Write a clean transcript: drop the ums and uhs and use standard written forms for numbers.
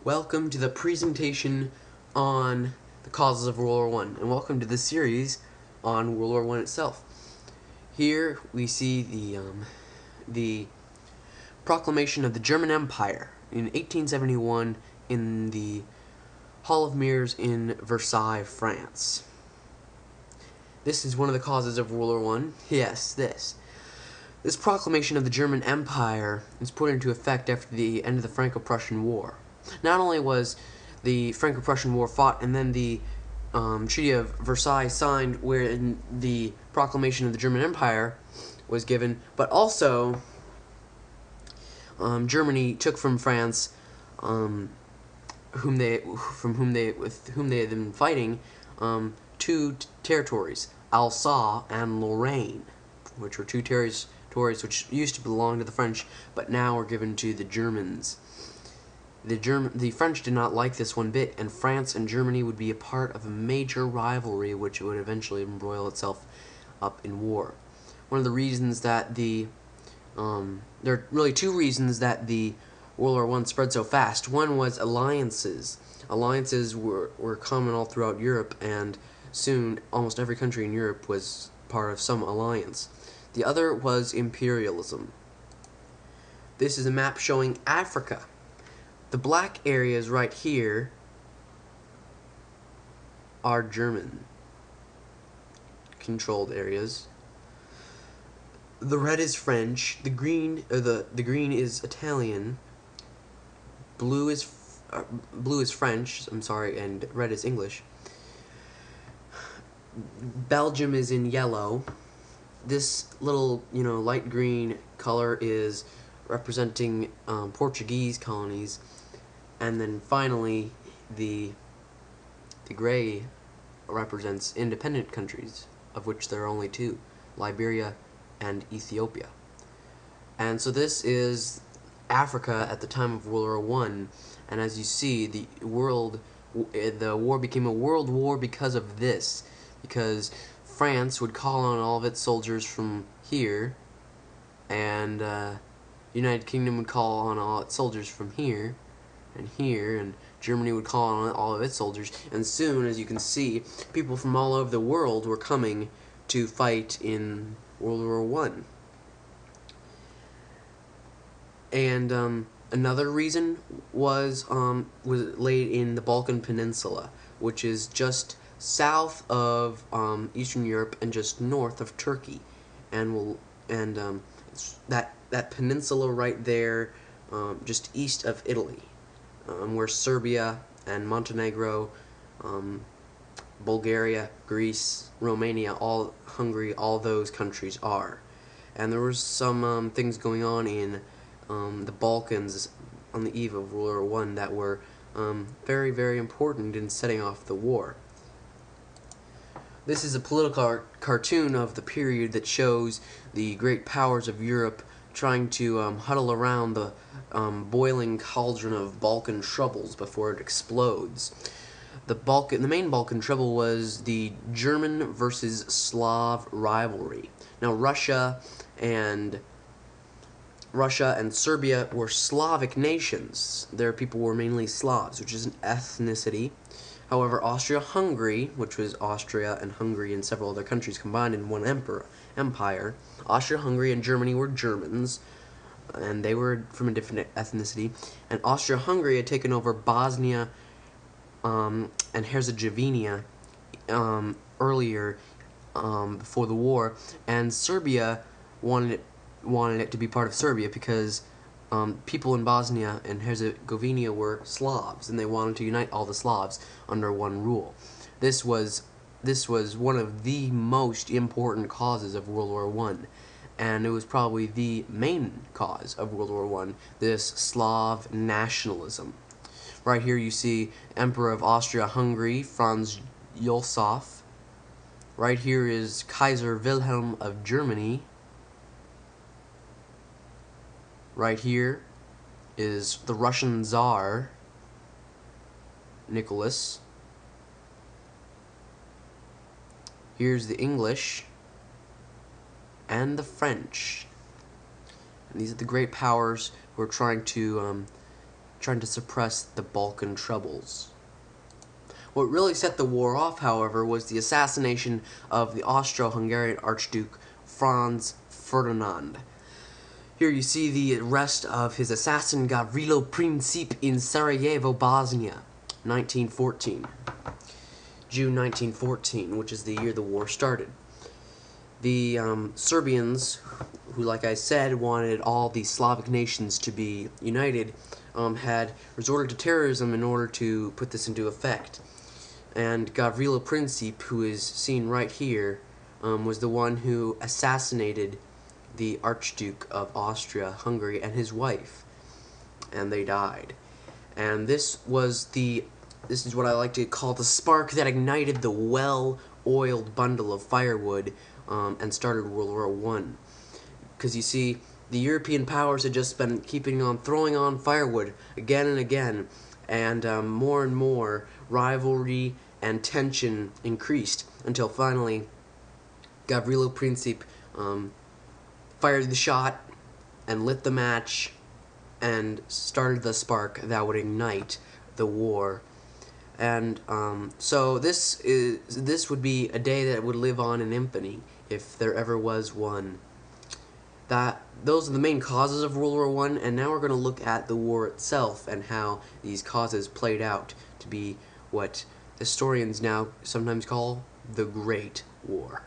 Welcome to the presentation on the causes of World War I, and welcome to the series on World War I itself. Here we see the proclamation of the German Empire in 1871 in the Hall of Mirrors in Versailles, France. This is one of the causes of World War I. Yes, this. This proclamation of the German Empire was put into effect after the end of the Franco-Prussian War. Not only was the Franco-Prussian War fought and then the Treaty of Versailles signed, wherein the proclamation of the German Empire was given, but also Germany took from France, with whom they had been fighting, two territories, Alsace and Lorraine, which were two territories which used to belong to the French, but now were given to the Germans. The French did not like this one bit, and France and Germany would be a part of a major rivalry which would eventually embroil itself up in war. One of the reasons that there are really two reasons that the World War I spread so fast. One was alliances. Alliances were common all throughout Europe, and soon almost every country in Europe was part of some alliance. The other was imperialism. This is a map showing Africa. The black areas right here are German-controlled areas. The red is French. The green is Italian. Blue is French. I'm sorry, and red is English. Belgium is in yellow. This little, light green color is representing Portuguese colonies, and then finally the gray represents independent countries, of which there are only two, Liberia and Ethiopia. And so this is Africa at the time of World War I, and as you see, the war became a world war because of this, because France would call on all of its soldiers from here, and United Kingdom would call on all its soldiers from here, and Germany would call on all of its soldiers, and soon, as you can see, people from all over the world were coming to fight in World War I. And another reason was laid in the Balkan Peninsula, which is just south of Eastern Europe and just north of Turkey, and that peninsula right there, just east of Italy, where Serbia and Montenegro, Bulgaria, Greece, Romania, Hungary, all those countries are. And there was some things going on in the Balkans on the eve of World War I that were very, very important in setting off the war. This is a political cartoon of the period that shows the great powers of Europe trying to huddle around the boiling cauldron of Balkan troubles before it explodes. The main Balkan trouble was the German versus Slav rivalry. Now, Russia and Serbia were Slavic nations. Their people were mainly Slavs, which is an ethnicity. However, Austria-Hungary, which was Austria and Hungary and several other countries combined in one empire, Austria-Hungary and Germany were Germans, and they were from a different ethnicity. And Austria-Hungary had taken over Bosnia and Herzegovina earlier, before the war, and Serbia wanted it to be part of Serbia because people in Bosnia and Herzegovina were Slavs, and they wanted to unite all the Slavs under one rule. This was one of the most important causes of World War I, and it was probably the main cause of World War I, this Slav nationalism. Right here you see Emperor of Austria-Hungary, Franz Joseph. Right here is Kaiser Wilhelm of Germany. Right here is the Russian Tsar, Nicholas. Here's the English and the French. And these are the great powers who are trying to trying to suppress the Balkan troubles. What really set the war off, however, was the assassination of the Austro-Hungarian Archduke Franz Ferdinand. Here you see the arrest of his assassin Gavrilo Princip in Sarajevo, Bosnia, 1914. June 1914, which is the year the war started. The Serbians, who, like I said, wanted all the Slavic nations to be united, had resorted to terrorism in order to put this into effect. And Gavrilo Princip, who is seen right here, was the one who assassinated the Archduke of Austria-Hungary and his wife, and they died. And this is what I like to call the spark that ignited the well-oiled bundle of firewood and started World War I. Because you see, the European powers had just been keeping on throwing on firewood again and again, and more rivalry and tension increased until finally Gavrilo Princip fired the shot and lit the match and started the spark that would ignite the war. And so this would be a day that would live on in infamy if there ever was one. Those are the main causes of World War I, and now we're going to look at the war itself and how these causes played out to be what historians now sometimes call the Great War.